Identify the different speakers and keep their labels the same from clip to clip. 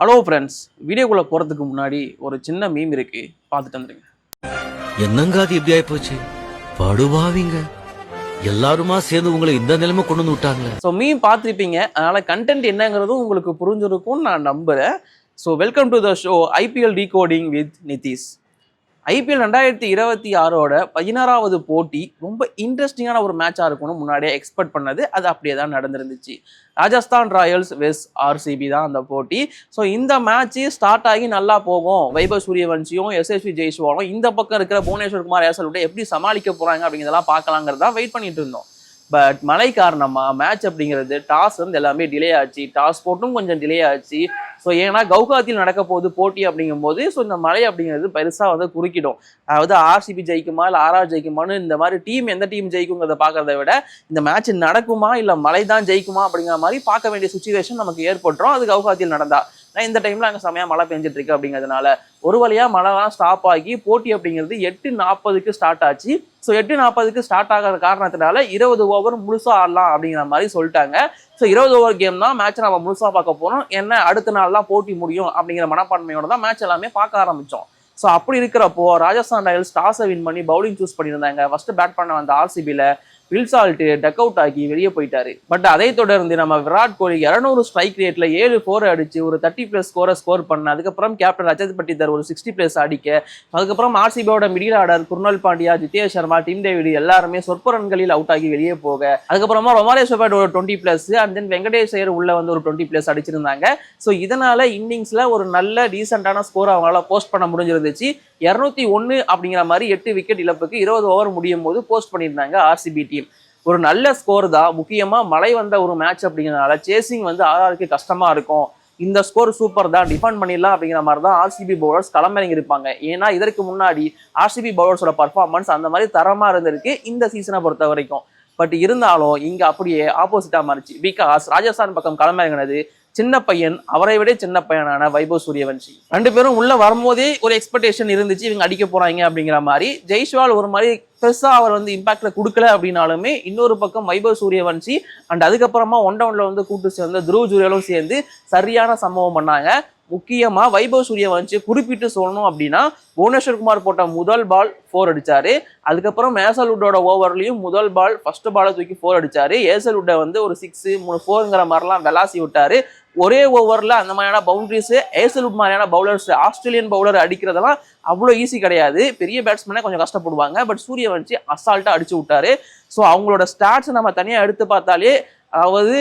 Speaker 1: Hello friends, வீடியோக்குள்ளே போகிறதுக்கு முன்னாடி ஒரு சின்ன மீம் இருக்கு, பார்த்துட்டு வந்துடுங்க.
Speaker 2: என்னங்க அது எப்படி ஆயிப்போச்சு? படுவாவிங்க எல்லாருமா சேர்ந்து உங்களை இந்த நிலைமை கொண்டு வந்து விட்டாங்களே.
Speaker 1: ஸோ மீம் பார்த்துருப்பீங்க, அதனால் கண்டென்ட் என்னங்கிறதும் உங்களுக்கு புரிஞ்சிருக்கும்னு நான் நம்புகிறேன். So welcome to the show IPL decoding with Nitish. IPL 2026ஓட 16வது போட்டி ரொம்ப இன்ட்ரெஸ்டிங்கான ஒரு மேட்சாக இருக்கும்னு முன்னாடியே எக்ஸ்பெக்ட் பண்ணது. அது அப்படியே தான் நடந்துருந்துச்சு. ராஜஸ்தான் ராயல்ஸ் வெஸ் ஆர்சிபி தான் அந்த போட்டி. ஸோ இந்த மேட்ச்சு ஸ்டார்ட் ஆகி நல்லா போகும். வைபவ் சூரியவன்சியும் எஸ்எஸ்வி ஜெய்ஸ்வாலும் இந்த பக்கம் இருக்கிற புவனேஸ்வர் குமார் யாசல் எப்படி சமாளிக்க போகிறாங்க அப்படிங்கிறதெல்லாம் பார்க்கலாங்கிறதா வெயிட் பண்ணிட்டு இருந்தோம். பட் மழை காரணமாக மேட்ச் அப்படிங்கிறது டாஸ் வந்து எல்லாமே டிலே ஆச்சு. டாஸ் போட்டும் கொஞ்சம் டிலே ஆச்சு. ஸோ ஏன்னா கவுஹாத்தியில் நடக்க போகுது போட்டி அப்படிங்கும்போது ஸோ இந்த மழை அப்படிங்கிறது பெருசாக வந்து குறுக்கிடும். அதாவது ஆர்சிபி ஜெயிக்குமா இல்லை ஆர்ஆர் ஜெயிக்குமான்னு இந்த மாதிரி எந்த டீம் ஜெயிக்குங்கிறத பார்க்கறத விட இந்த மேட்ச் நடக்குமா இல்லை மழை தான் ஜெயிக்குமா அப்படிங்கிற மாதிரி பார்க்க வேண்டிய சுச்சுவேஷன் நமக்கு ஏற்பட்டுரும். அது கவுஹாத்தியில் நடந்தா. நான் இந்த டைமில் அங்கே செமையாக மழை பெஞ்சிட்டு இருக்கு அப்படிங்கிறதுனால ஒரு வழியாக மழைலாம் ஸ்டாப் ஆகி போட்டி அப்படிங்கிறது 8:40க்கு ஸ்டார்ட் ஆச்சு. ஸோ 8:40க்கு ஸ்டார்ட் ஆகிற காரணத்தினால 20 ஓவர் முழுசாக ஆடலாம் அப்படிங்கிற மாதிரி சொல்லிட்டாங்க. ஸோ 20 ஓவர் கேம் தான் மேட்ச் நம்ம முழுசாக பார்க்க போகிறோம். என்ன அடுத்த நாள் தான் போட்டி முடியும் அப்படிங்கிற மனப்பான்மையோட தான் மேட்ச் எல்லாமே பார்க்க ஆரம்பித்தோம். ஸோ அப்படி இருக்கிறப்போ ராஜஸ்தான் ராயல்ஸ் டாஸை வின் பண்ணி பவுலிங் சூஸ் பண்ணியிருந்தாங்க. ஃபர்ஸ்ட் பேட் பண்ண வந்த ஆர்சிபியில் வில்சால்ட்டு டக் அவுட் ஆகி வெளியே போயிட்டாரு. பட் அதை தொடர்ந்து நம்ம விராட் கோலி 200 ஸ்ட்ரைக் ரேட்ல 7 4 அடிச்சு ஒரு 30+ ஸ்கோரை ஸ்கோர் பண்ண. அதுக்கப்புறம் கேப்டன் ரஜத் பட்டிதர் ஒரு 60+ அடிக்க. அதுக்கப்புறம் ஆர்சிபியோட middle order Krunal Pandya, Jitesh Sharma, Tim David எல்லாருமே சொற்ப ரன்களில் அவுட் ஆகி வெளியே போக. அதுக்கப்புறமா ரொமாரியோ செபாட் ஒரு 20+ அண்ட் தென் வெங்கடேஷ் ஐயர் உள்ள வந்து ஒரு 20+ அடிச்சிருந்தாங்க. ஸோ இதனால இன்னிங்ஸ்ல ஒரு நல்ல டீசென்டான ஸ்கோர் அவங்களால போஸ்ட் பண்ண முடிஞ்சிருந்துச்சு. 201 அப்படிங்கிற மாதிரி 8 விக்கெட் இழப்புக்கு 20 ஓவர் முடியும் போது போஸ்ட் பண்ணியிருந்தாங்க ஆர்சிபி டீம். ஒரு நல்ல ஸ்கோர் தான். முக்கியமாக மழை வந்த ஒரு மேட்ச் அப்படிங்கிறதுனால சேசிங் வந்து ஆர்ஆருக்கு கஷ்டமாக இருக்கும். இந்த ஸ்கோர் சூப்பர் தான், டிஃபெண்ட் பண்ணிடலாம் அப்படிங்கிற மாதிரி தான் ஆர்சிபி பவுலர்ஸ் களமிறங்கி இருப்பாங்க. ஏன்னா இதற்கு முன்னாடி ஆர்சிபி பவுலர்ஸோட பர்ஃபார்மன்ஸ் அந்த மாதிரி தரமாக இருந்திருக்கு இந்த சீசனை பொறுத்த வரைக்கும். பட் இருந்தாலும் இங்கே அப்படியே ஆப்போசிட்டாக மாறிச்சு. பிகாஸ் ராஜஸ்தான் பக்கம் களமிறங்கினது சின்ன பையன், அவரை விட சின்ன பையனான வைபவ் சூரியவன்சி. 2 பேரும் உள்ள வரும்போதே ஒரு எக்ஸ்பெக்டேஷன் இருந்துச்சு, இவங்க அடிக்க போறாங்க அப்படிங்கிற மாதிரி. ஜெய்ஸ்வால் ஒரு மாதிரி பெருசா அவர் வந்து இம்பாக்ட்ல கொடுக்கல அப்படின்னாலுமே இன்னொரு பக்கம் வைபவ் சூரியவன்சி அண்ட் அதுக்கப்புறமா ஒன் டவுன்ல வந்து கூட்டு சேர்ந்து துருவ் ஜுரேலும் சேர்ந்து சரியான சம்பவம் பண்ணாங்க. முக்கியமா வைபவ் சூரியவன்சி குறிப்பிட்டு சொல்லணும் அப்படின்னா புவனேஸ்வர் குமார் போட்ட முதல் பால் 4 அடிச்சாரு. அதுக்கப்புறம் ஏசல்வுட்டோட ஓவர்லயும் முதல் பால் ஃபர்ஸ்ட் பாலை தூக்கி 4 அடிச்சாரு. ஏசல்வுட்டை வந்து ஒரு 6 3 4ங்கிற மாதிரிலாம் வெலாசி விட்டாரு. ஒரே ஓவர்ல அந்த மாதிரியான பவுண்டரிஸ் ஏசல்வுட் மாதிரியான பவுலர்ஸ் ஆஸ்திரேலியன் பவுலர் அடிக்கிறதெல்லாம் அவ்வளோ ஈஸி கிடையாது. பெரிய பேட்ஸ்மேனே கொஞ்சம் கஷ்டப்படுவாங்க. பட் சூரியவன்சி அசால்ட்டா அடிச்சு விட்டாரு. ஸோ அவங்களோட ஸ்டாட்ஸ் நம்ம தனியாக எடுத்து பார்த்தாலே, அதாவது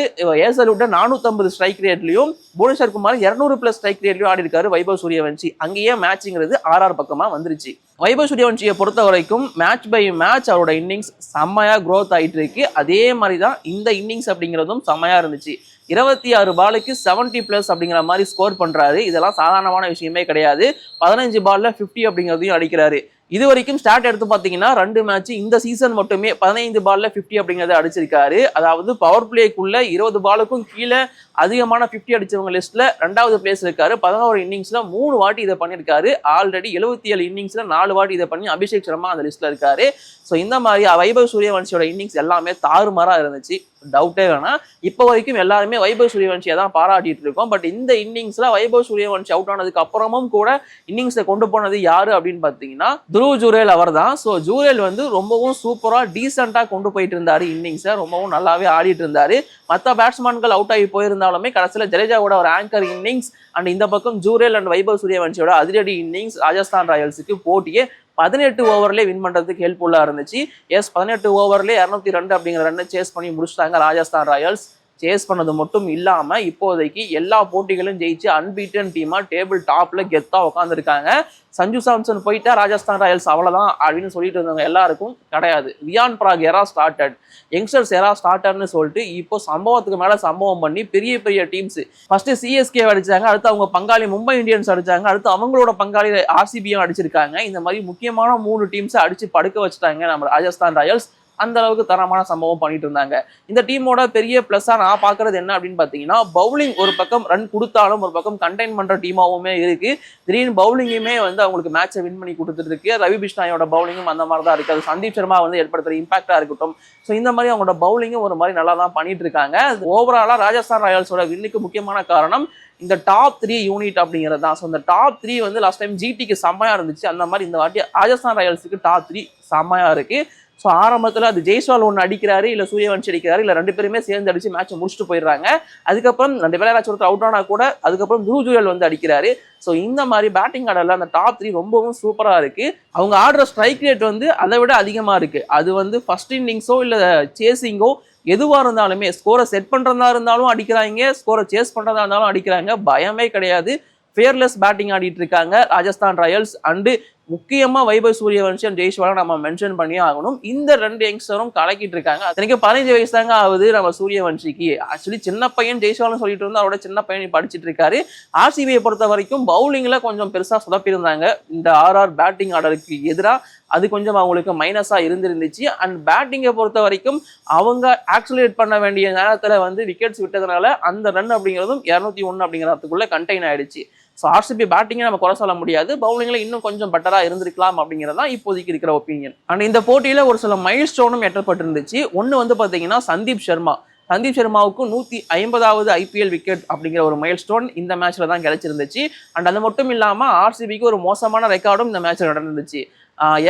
Speaker 1: ஏசல்வுட்டை 450 ஸ்ட்ரைக் ரேட்லையும் புவனேஸ்வர் குமார் 200+ ஸ்ட்ரைக் ரேட்லையும் ஆடி இருக்காரு வைபவ் சூரியவன்சி. அங்கேயே மேட்ச்ங்கிறது ஆர்ஆர் பக்கமா வந்துருச்சு. வைபவ் சூரியவன்சியை பொறுத்த வரைக்கும் மேட்ச் பை மேட்ச் அவரோட இன்னிங்ஸ் செம்மையா க்ரோத் ஆகிட்டு இருக்கு. அதே மாதிரி தான் இந்த இன்னிங்ஸ் அப்படிங்கிறதும் செம்மையா இருந்துச்சு. 26 பாலுக்கு 70+ அப்படிங்கிற மாதிரி ஸ்கோர் பண்றாரு. இதெல்லாம் சாதாரணமான விஷயமே கிடையாது. 15 பால்ல 50 அப்படிங்கிறதையும் அடிக்கிறாரு. இது வரைக்கும் ஸ்டார்ட் எடுத்து பார்த்தீங்கன்னா 2 மேட்ச் இந்த சீசன் மட்டுமே 15 பால்ல 50 அப்படிங்கிறத அடிச்சிருக்காரு. அதாவது பவர் பிளேக்குள்ள 20 பாலுக்கும் கீழே அதிகமான 50 அடிச்சவங்க லிஸ்ட்ல 2வது பிளேஸ் இருக்காரு. 11 இன்னிங்ஸ்ல 3 வாட்டி இதை பண்ணியிருக்காரு. ஆல்ரெடி 77 இன்னிங்ஸ்ல 4 வாட்டி இதை பண்ணி அபிஷேக் சர்மா அந்த லிஸ்ட்ல இருக்காரு. ஸோ இந்த மாதிரி வைபவ் சூரியவன்சியோட இன்னிங்ஸ் எல்லாமே தாறுமாறா இருந்துச்சு, டவுட்டே வேணாம். இப்போ வரைக்கும் எல்லாருமே வைபவ் சூரியவன்சியை தான் பாராட்டிட்டு இருக்கோம். பட் இந்த இன்னிங்ஸ்ல வைபவ் சூரியவன்சி அவுட் ஆனதுக்கு அப்புறமும் கூட இன்னிங்ஸை கொண்டு போனது யாரு அப்படின்னு பார்த்தீங்கன்னா துருவ் ஜுரேல் அவர் தான். ஸோ ஜுரேல் வந்து ரொம்பவும் சூப்பரா டீசெண்டா கொண்டு போயிட்டு இருந்தாரு இன்னிங்ஸை. ரொம்பவும் நல்லாவே ஆடிட்டு இருந்தாரு. மற்ற பேட்ஸ்மேன்கள் அவுட் ஆகி போயிருந்தாலுமே கடைசியில் ஜடேஜாவோட ஒரு ஆங்கர் இன்னிங்ஸ் அண்ட் இந்த பக்கம் ஜுரேல் அண்ட் வைபவ் சூரியவன்சியோட அதிரடி இன்னிங்ஸ் ராஜஸ்தான் ராயல்ஸுக்கு போட்டியே 18 ஓவர்லேயே வின் பண்ணுறதுக்கு ஹெல்ப்ஃபுல்லாக இருந்துச்சு. 18 ஓவர்லேயே 202 அப்படிங்கிற ரன்னை சேஸ் பண்ணி முடிச்சிட்டாங்க ராஜஸ்தான் ராயல்ஸ். சேஸ் பண்ணது மட்டும் இல்லாமல் இப்போதைக்கு எல்லா போட்டிகளும் ஜெயிச்சு அன்பீட்டன் டீமாக டேபிள் டாப்ல கெத்தாக உட்காந்துருக்காங்க. சஞ்சு சாம்சன் போயிட்டா ராஜஸ்தான் ராயல்ஸ் அவ்வளோதான் அப்படின்னு சொல்லிட்டு இருந்தவங்க எல்லாருக்கும் கிடையாது. ரியான் பராக் எரா ஸ்டார்டட், யங்ஸ்டர்ஸ் எரா ஸ்டார்டர்னு சொல்லிட்டு இப்போ சம்பவத்துக்கு மேலே சம்பவம் பண்ணி பெரிய பெரிய டீம்ஸ் ஃபர்ஸ்ட் சிஎஸ்கே அடிச்சாங்க, அடுத்து அவங்க பங்காளி மும்பை இந்தியன்ஸ் அடிச்சாங்க, அடுத்து அவங்களோட பங்காளி ஆர்சிபியும் அடிச்சிருக்காங்க. இந்த மாதிரி முக்கியமான 3 டீம்ஸை அடிச்சு படுக்க வச்சுட்டாங்க நம்ம ராஜஸ்தான் ராயல்ஸ். அந்த அளவுக்கு தரமான சம்பவம் பண்ணிட்டு இருந்தாங்க. இந்த டீமோட பெரிய பிளஸ்ஸா நான் பாக்குறது என்ன அப்படின்னு பாத்தீங்கன்னா, பவுலிங் ஒரு பக்கம் ரன் கொடுத்தாலும் ஒரு பக்கம் கண்டெயின் பண்ற டீமாவுமே இருக்கு. திடீர்னு பவுலிங்குமே வந்து அவங்களுக்கு மேட்சை வின் பண்ணி கொடுத்துட்டு இருக்கு. ரவி பிஷ்னாயோட பவுலிங்கும் அந்த மாதிரி தான் இருக்கு. அது சந்தீப் சர்மா வந்து ஏற்படுத்துற இம்பாக்டா இருக்கட்டும். ஸோ இந்த மாதிரி அவங்களோட பவுலிங்கும் ஒரு மாதிரி நல்லா தான் பண்ணிட்டு இருக்காங்க. ஓவராலா ராஜஸ்தான் ராயல்ஸோட வின்னுக்கு முக்கியமான காரணம் இந்த டாப் 3 யூனிட் அப்படிங்கிறது தான். ஸோ இந்த டாப் 3 வந்து லாஸ்ட் டைம் ஜிடிக்கு செம்மையா இருந்துச்சு. அந்த மாதிரி இந்த வாட்டி ராஜஸ்தான் ராயல்ஸுக்கு டாப் 3 செம்மையா இருக்கு. ஸோ ஆரம்பத்தில் அது ஜெய்ஸ்வால் ஒன்று அடிக்கிறாரு, இல்லை சூரியவன்ஷி அடிக்கிறாரு, இல்லை 2 பேருமே சேர்ந்து அடிச்சு மேட்சை முடிச்சுட்டு போயிடுறாங்க. அதுக்கப்புறம் 2 பேரும் யாராச்சும் ஒருத்தர் அவுட் ஆனால் கூட அதுக்கப்புறம் துருவ் ஜுரேல் வந்து அடிக்கிறாரு. ஸோ இந்த மாதிரி பேட்டிங் ஆர்டரில் அந்த டாப் 3 ரொம்பவும் சூப்பராக இருக்கு. அவங்க ஆடுற ஸ்ட்ரைக் ரேட் வந்து அதை விட அதிகமாக இருக்கு. அது வந்து ஃபர்ஸ்ட் இன்னிங்ஸோ இல்லை சேசிங்கோ எதுவாக இருந்தாலுமே, ஸ்கோரை செட் பண்ணுறதா இருந்தாலும் அடிக்கிறாங்க, ஸ்கோரை சேஸ் பண்ணுறதா இருந்தாலும் அடிக்கிறாங்க. பயமே கிடையாது. ஃபியர்லெஸ் பேட்டிங் ஆடிட்டு இருக்காங்க ராஜஸ்தான் ராயல்ஸ். அண்டு முக்கியமாக வைபவ் சூரியவன்ஷி அண்ட் ஜெய்ஸ்வாலை நம்ம மென்ஷன் பண்ணியே ஆகணும். இந்த 2 யங்ஸ்டரும் கலக்கிட்டு இருக்காங்க. அத்தனைக்கு 15 வயசு தாங்க ஆகுது நம்ம சூரியவன்ஷிக்கு. ஆக்சுவலி சின்ன பையன் ஜெய்ஸ்வால்னு சொல்லிட்டு இருந்தா அவரோட சின்ன பையன் இப்போ அடிச்சிட்டு இருக்காரு. ஆர்சிபியை பொறுத்த வரைக்கும் பவுலிங்கில் கொஞ்சம் பெருசாக சொதப்பியிருந்தாங்க இந்த ஆர்ஆர் பேட்டிங் ஆர்டருக்கு எதிராக. அது கொஞ்சம் அவங்களுக்கு மைனஸாக இருந்துருந்துச்சு. அண்ட் பேட்டிங்கை பொறுத்த வரைக்கும் அவங்க ஆக்சுவலேட் பண்ண வேண்டிய நேரத்தில் வந்து விக்கெட்ஸ் விட்டதுனால அந்த ரன் அப்படிங்கிறதும் 201 அப்படிங்கிறதுக்குள்ள கண்டெயின் ஆயிடுச்சு. ஸோ ஆர்சிபி பேட்டிங்கை நம்ம குறை சொல்ல முடியாது, பவுலிங்கில் இன்னும் கொஞ்சம் பெட்டராக இருந்திருக்கலாம் அப்படிங்கிறது தான் இப்போதைக்கு இருக்கிற ஒப்பீனியன். அண்ட் இந்த போட்டியில் ஒரு சில மைல் ஸ்டோனும் எட்டப்பட்டிருந்துச்சு. ஒன்று வந்து பார்த்தீங்கன்னா சந்தீப் சர்மாவுக்கு 150வது ஐபிஎல் விக்கெட் அப்படிங்கிற ஒரு மைல் ஸ்டோன் இந்த மேட்ச்ல தான் கிடைச்சிருந்துச்சு. அண்ட் அது மட்டும் இல்லாமல் ஆர்சிபிக்கு ஒரு மோசமான ரெக்கார்டும் இந்த மேட்ச்ல நடந்துச்சு.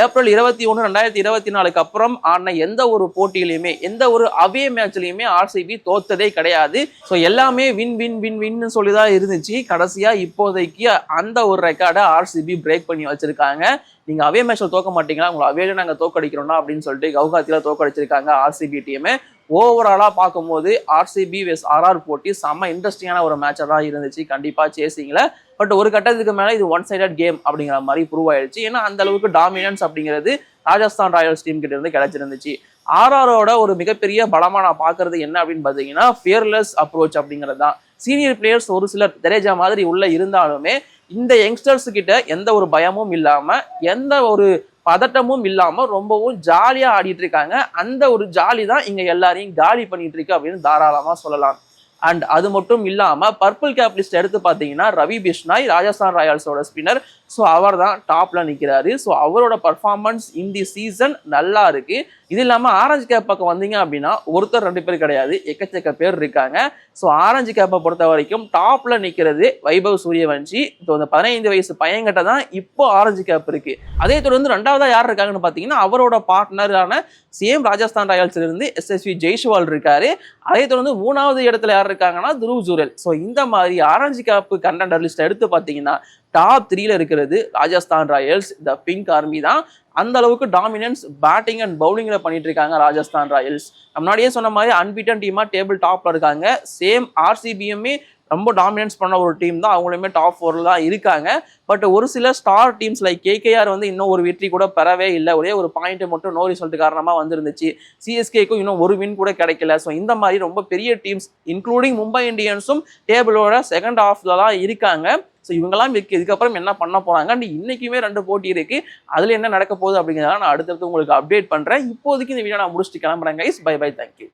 Speaker 1: ஏப்ரல் 21, 2024 அப்புறம் ஆன எந்த ஒரு போட்டியிலையுமே, எந்த ஒரு அவே மேட்ச்லையுமே ஆர்சிபி தோத்ததே கிடையாது. ஸோ எல்லாமே வின்னு சொல்லி தான் இருந்துச்சு. கடைசியா இப்போதைக்கு அந்த ஒரு ரெக்கார்டை ஆர்சிபி பிரேக் பண்ணி வச்சிருக்காங்க. நீங்க அவே மேட்ச்ல தோக்க மாட்டீங்களா, உங்களை அவேல நாங்க தோக்கடிக்கிறோம்னா அப்படின்னு சொல்லிட்டு கவுஹாத்தில தோக்கடிச்சிருக்காங்க ஆர்சிபி டீம். ஓவராலாக பார்க்கும்போது ஆர்சிபி வெஸ் ஆர்ஆர் போட்டி செம்ம இன்ட்ரெஸ்டிங்கான ஒரு மேட்சாக தான் இருந்துச்சு கண்டிப்பாக சேசிங்கில். பட் ஒரு கட்டத்துக்கு மேலே இது ஒன் சைடட் கேம் அப்படிங்கிற மாதிரி ப்ரூவ் ஆயிடுச்சு. ஏன்னா அந்த அளவுக்கு டாமினன்ஸ் அப்படிங்கிறது ராஜஸ்தான் ராயல்ஸ் டீம் கிட்ட இருந்து கிடைச்சிருந்துச்சு. ஆர்ஆரோட ஒரு மிகப்பெரிய பலமாக நான் பார்க்கறது என்ன அப்படின்னு பார்த்தீங்கன்னா ஃபியர்லெஸ் அப்ரோச் அப்படிங்கிறது தான். சீனியர் பிளேயர்ஸ் ஒரு சிலர் தெரேஜா மாதிரி உள்ள இருந்தாலுமே இந்த யங்ஸ்டர்ஸ் கிட்ட எந்த ஒரு பயமும் இல்லாமல், எந்த ஒரு பதட்டமும் இல்லாம ரொம்பவும் ஜாலியா ஆடிட்டு இருக்காங்க. அந்த ஒரு ஜாலி தான் இங்க எல்லாரையும் காலி பண்ணிட்டு இருக்கு அப்படின்னு தாராளமா சொல்லலாம். அண்ட் அது மட்டும் இல்லாம பர்பிள் கேப் லிஸ்ட் எடுத்து பார்த்தீங்கன்னா ரவி பிஷ்னாய், ராஜஸ்தான் ராயல்ஸோட ஸ்பின்னர். ஸோ அவர் தான் டாப்ல நிற்கிறாரு. ஸோ அவரோட பர்ஃபார்மன்ஸ் இந்த சீசன் நல்லா இருக்கு. இது இல்லாமல் ஆரஞ்சு கேப் பக்கம் வந்தீங்க அப்படின்னா ஒருத்தர் 2 பேர் கிடையாது, எக்கச்சக்க பேர் இருக்காங்க. ஸோ ஆரஞ்சு கேப்பை பொறுத்த வரைக்கும் டாப்ல நிற்கிறது வைபவ் சூரியவன்ஷி. இப்போ இந்த 15 வயசு பையன்கிட்ட தான் இப்போ ஆரஞ்சு கேப் இருக்கு. அதே தொடர்ந்து 2வதா யார் இருக்காங்கன்னு பார்த்தீங்கன்னா அவரோட பார்ட்னரான சேம் ராஜஸ்தான் ராயல்ஸ்ல இருந்து எஸ்எஸ்வி ஜெய்ஸ்வால் இருக்காரு. அதே தொடர்ந்து 3வது இடத்துல யார் இருக்காங்கன்னா துருவ் ஜுரேல். ஸோ இந்த மாதிரி ஆரஞ்சு கேப் கண்டெண்டர் லிஸ்ட் எடுத்து பார்த்தீங்கன்னா டாப் 3ல இருக்கிறது ராஜஸ்தான் ராயல்ஸ், த பிங்க் ஆர்மி தான். அந்த அளவுக்கு டாமினன்ஸ் பேட்டிங் அண்ட் பவுலிங்ல பண்ணிட்டு இருக்காங்க ராஜஸ்தான் ராயல்ஸ். முன்னாடியே சொன்ன மாதிரி அன்பீட்டன் டீமா டேபிள் டாப்ல இருக்காங்க. சேம் ஆர்சிபியுமே ரொம்ப டாமினன்ஸ் பண்ண ஒரு டீம் தான், அவங்களுமே டாப் 4 தான் இருக்காங்க. பட் ஒரு சில ஸ்டார் டீம்ஸ் லைக் கேகேஆர் வந்து இன்னும் ஒரு வெற்றி கூட பெறவே இல்லை. ஒரே ஒரு பாயிண்ட் மட்டும் நோ ரிசல்ட் காரணமா வந்துருந்துச்சு. சிஎஸ்கேக்கும் இன்னும் ஒரு வின் கூட கிடைக்கல. ஸோ இந்த மாதிரி ரொம்ப பெரிய டீம்ஸ் இன்க்ளூடிங் மும்பை இந்தியன்ஸும் டேபிளோட செகண்ட் ஹாஃப்ல தான் இருக்காங்க. ஸோ இவங்கெல்லாம் இதுக்கப்புறம் என்ன பண்ண போறாங்க, அண்ட் இன்னைக்குமே 2 போட்டி இருக்கு, அதுல என்ன நடக்க போகுது அப்படிங்கிறத நான் அடுத்தடுத்து உங்களுக்கு அப்டேட் பண்றேன். இப்போதைக்கு இந்த வீடியோ நான் முடிச்சுட்டு கிளம்புறேன் கைஸ். By by, thank you.